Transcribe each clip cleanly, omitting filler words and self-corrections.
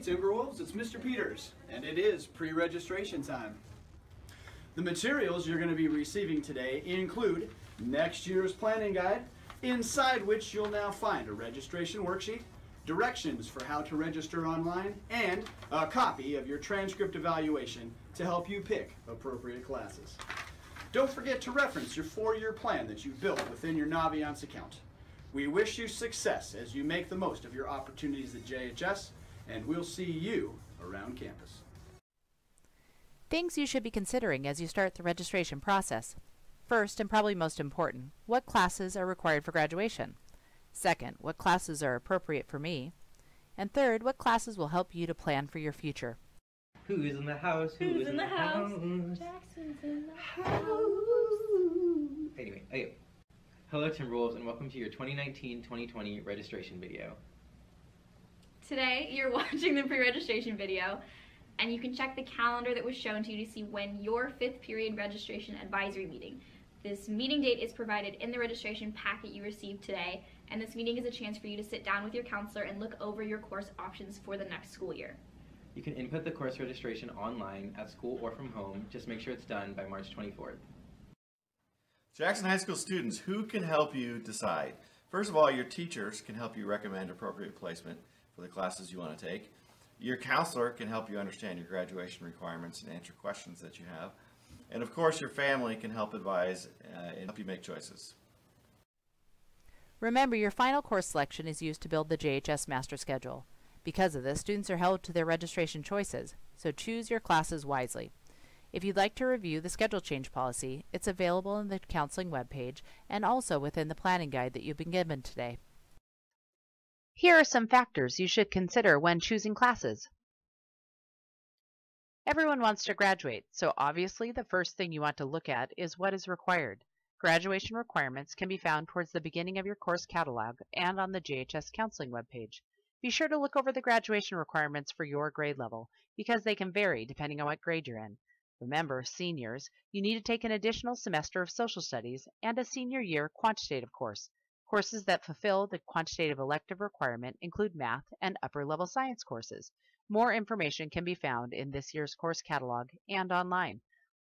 Timberwolves, it's Mr. Peters, and it is pre-registration time. The materials you're going to be receiving today include next year's planning guide, inside which you'll now find a registration worksheet, directions for how to register online, and a copy of your transcript evaluation to help you pick appropriate classes. Don't forget to reference your 4-year plan that you've built within your Naviance account. We wish you success as you make the most of your opportunities at JHS, and we'll see you around campus. Things you should be considering as you start the registration process. First, and probably most important, what classes are required for graduation? Second, what classes are appropriate for me? And third, what classes will help you to plan for your future? Who's in the house? Who's in the house? Jackson's in the house. Anyway, hello Timberwolves, and welcome to your 2019-2020 registration video. Today you're watching the pre-registration video, and you can check the calendar that was shown to you to see when your 5th period registration advisory meeting. This meeting date is provided in the registration packet you received today, and this meeting is a chance for you to sit down with your counselor and look over your course options for the next school year. You can input the course registration online, at school, or from home. Just make sure it's done by March 24th. Jackson High School students, who can help you decide? First of all, your teachers can help you recommend appropriate placement for the classes you want to take. Your counselor can help you understand your graduation requirements and answer questions that you have. And of course, your family can help advise and help you make choices. Remember, your final course selection is used to build the JHS master schedule. Because of this, students are held to their registration choices, so choose your classes wisely. If you'd like to review the schedule change policy, it's available in the counseling webpage and also within the planning guide that you've been given today. Here are some factors you should consider when choosing classes. Everyone wants to graduate, so obviously the first thing you want to look at is what is required. Graduation requirements can be found towards the beginning of your course catalog and on the JHS counseling webpage. Be sure to look over the graduation requirements for your grade level, because they can vary depending on what grade you're in. Remember, seniors, you need to take an additional semester of social studies and a senior year quantitative course. Courses that fulfill the quantitative elective requirement include math and upper level science courses. More information can be found in this year's course catalog and online.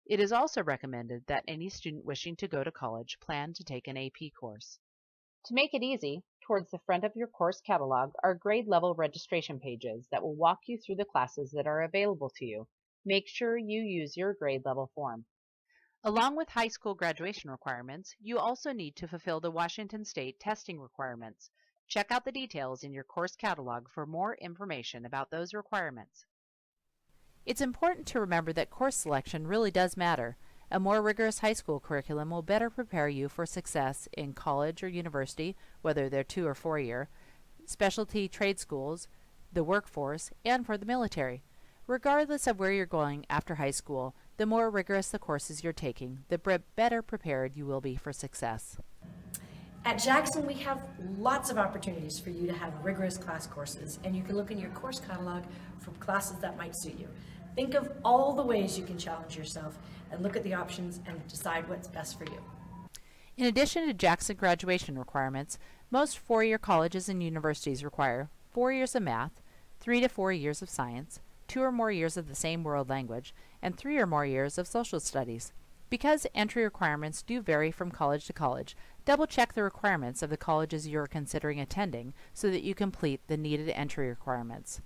It is also recommended that any student wishing to go to college plan to take an AP course. To make it easy, towards the front of your course catalog are grade level registration pages that will walk you through the classes that are available to you. Make sure you use your grade level form. Along with high school graduation requirements, you also need to fulfill the Washington State testing requirements. Check out the details in your course catalog for more information about those requirements. It's important to remember that course selection really does matter. A more rigorous high school curriculum will better prepare you for success in college or university, whether they're 2 or 4-year, specialty trade schools, the workforce, and for the military. Regardless of where you're going after high school, the more rigorous the courses you're taking, the better prepared you will be for success. At Jackson, we have lots of opportunities for you to have rigorous class courses, and you can look in your course catalog for classes that might suit you. Think of all the ways you can challenge yourself and look at the options and decide what's best for you. In addition to Jackson graduation requirements, most 4-year colleges and universities require 4 years of math, 3 to 4 years of science, 2 or more years of the same world language, and 3 or more years of social studies. Because entry requirements do vary from college to college, double-check the requirements of the colleges you are considering attending so that you complete the needed entry requirements.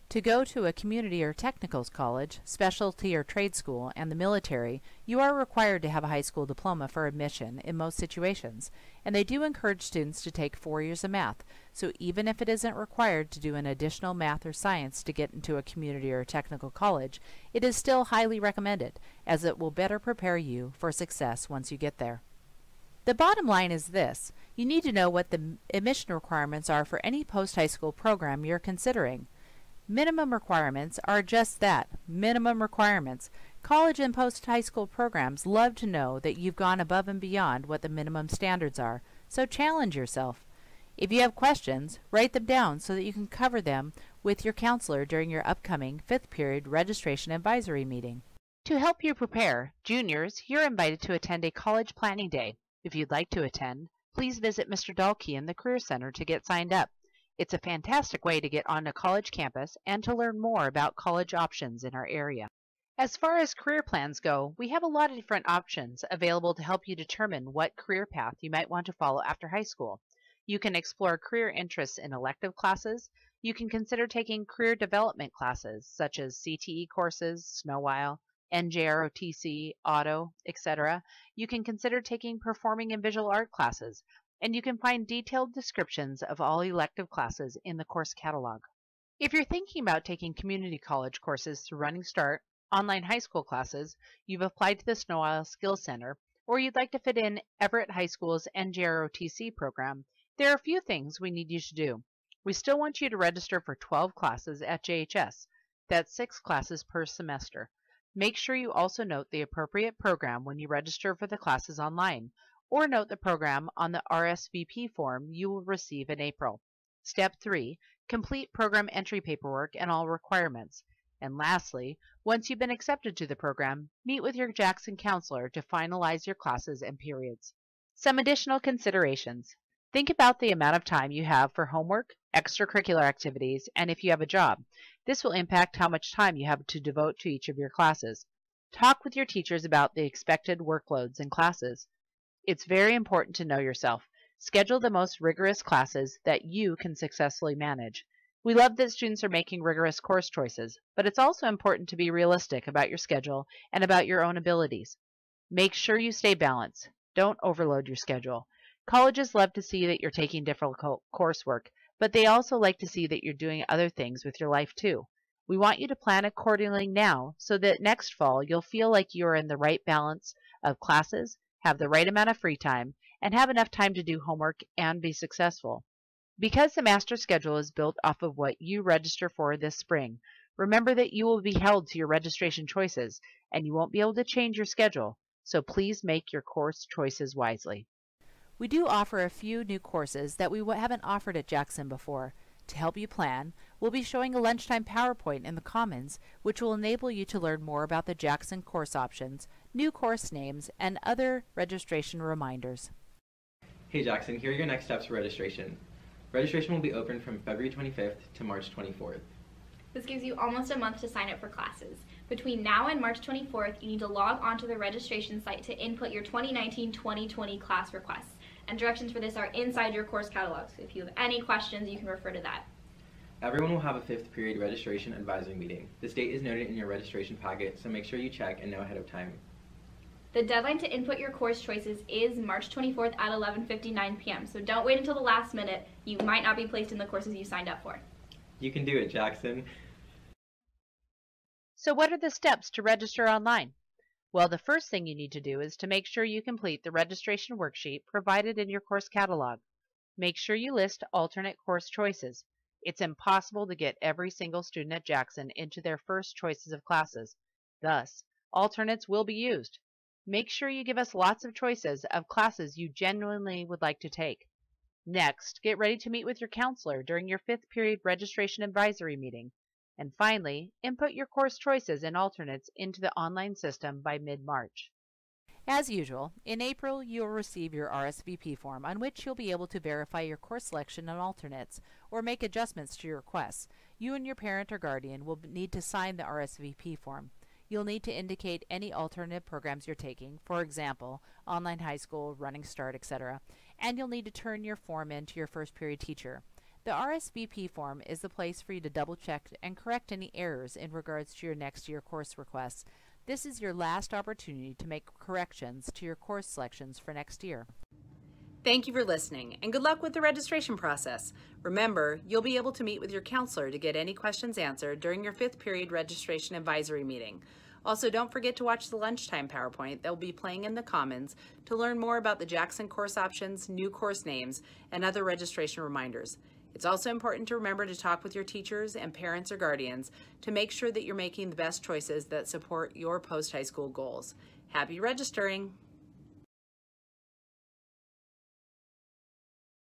To go to a community or technical college, specialty or trade school, and the military, you are required to have a high school diploma for admission in most situations, and they do encourage students to take 4 years of math, so even if it isn't required to do an additional math or science to get into a community or technical college, it is still highly recommended, as it will better prepare you for success once you get there. The bottom line is this: you need to know what the admission requirements are for any post-high school program you're considering. Minimum requirements are just that, minimum requirements. College and post-high school programs love to know that you've gone above and beyond what the minimum standards are, so challenge yourself. If you have questions, write them down so that you can cover them with your counselor during your upcoming 5th period registration advisory meeting. To help you prepare, juniors, you're invited to attend a college planning day. If you'd like to attend, please visit Mr. Dahlke in the Career Center to get signed up. It's a fantastic way to get on a college campus and to learn more about college options in our area. As far as career plans go, we have a lot of different options available to help you determine what career path you might want to follow after high school. You can explore career interests in elective classes. You can consider taking career development classes such as CTE courses, SnowWhile, NJROTC, Auto, etc. You can consider taking performing and visual art classes, and you can find detailed descriptions of all elective classes in the course catalog. If you're thinking about taking community college courses through Running Start, online high school classes, you've applied to the SnowWhile Skills Center, or you'd like to fit in Everett High School's NJROTC program, there are a few things we need you to do. We still want you to register for 12 classes at JHS. That's 6 classes per semester. Make sure you also note the appropriate program when you register for the classes online, or note the program on the RSVP form you will receive in April. Step 3. Complete program entry paperwork and all requirements. And lastly, once you've been accepted to the program, meet with your Jackson counselor to finalize your classes and periods. Some additional considerations. Think about the amount of time you have for homework, extracurricular activities, and if you have a job. This will impact how much time you have to devote to each of your classes. Talk with your teachers about the expected workloads in classes. It's very important to know yourself. Schedule the most rigorous classes that you can successfully manage. We love that students are making rigorous course choices, but it's also important to be realistic about your schedule and about your own abilities. Make sure you stay balanced. Don't overload your schedule. Colleges love to see that you're taking difficult coursework, but they also like to see that you're doing other things with your life too. We want you to plan accordingly now so that next fall you'll feel like you're in the right balance of classes, have the right amount of free time, and have enough time to do homework and be successful. Because the master schedule is built off of what you register for this spring, remember that you will be held to your registration choices and you won't be able to change your schedule, so please make your course choices wisely. We do offer a few new courses that we haven't offered at Jackson before. To help you plan, we'll be showing a lunchtime PowerPoint in the Commons, which will enable you to learn more about the Jackson course options, new course names, and other registration reminders. Hey Jackson, here are your next steps for registration. Registration will be open from February 25th to March 24th. This gives you almost a month to sign up for classes. Between now and March 24th, you need to log onto the registration site to input your 2019-2020 class requests. And directions for this are inside your course catalog, so if you have any questions, you can refer to that. Everyone will have a 5th period registration advisory meeting. This date is noted in your registration packet, so make sure you check and know ahead of time. The deadline to input your course choices is March 24th at 11:59 p.m., so don't wait until the last minute. You might not be placed in the courses you signed up for. You can do it, Jackson. So what are the steps to register online? Well, the first thing you need to do is to make sure you complete the registration worksheet provided in your course catalog. Make sure you list alternate course choices. It's impossible to get every single student at Jackson into their first choices of classes. Thus, alternates will be used. Make sure you give us lots of choices of classes you genuinely would like to take. Next, get ready to meet with your counselor during your 5th period registration advisory meeting. And finally, input your course choices and alternates into the online system by mid-March. As usual, in April you will receive your RSVP form on which you'll be able to verify your course selection and alternates or make adjustments to your requests. You and your parent or guardian will need to sign the RSVP form. You'll need to indicate any alternative programs you're taking, for example, online high school, Running Start, etc., and you'll need to turn your form in to your first period teacher. The RSVP form is the place for you to double check and correct any errors in regards to your next year course requests. This is your last opportunity to make corrections to your course selections for next year. Thank you for listening, and good luck with the registration process. Remember, you'll be able to meet with your counselor to get any questions answered during your 5th period registration advisory meeting. Also, don't forget to watch the lunchtime PowerPoint that will be playing in the Commons to learn more about the Jackson course options, new course names, and other registration reminders. It's also important to remember to talk with your teachers and parents or guardians to make sure that you're making the best choices that support your post-high school goals. Happy registering!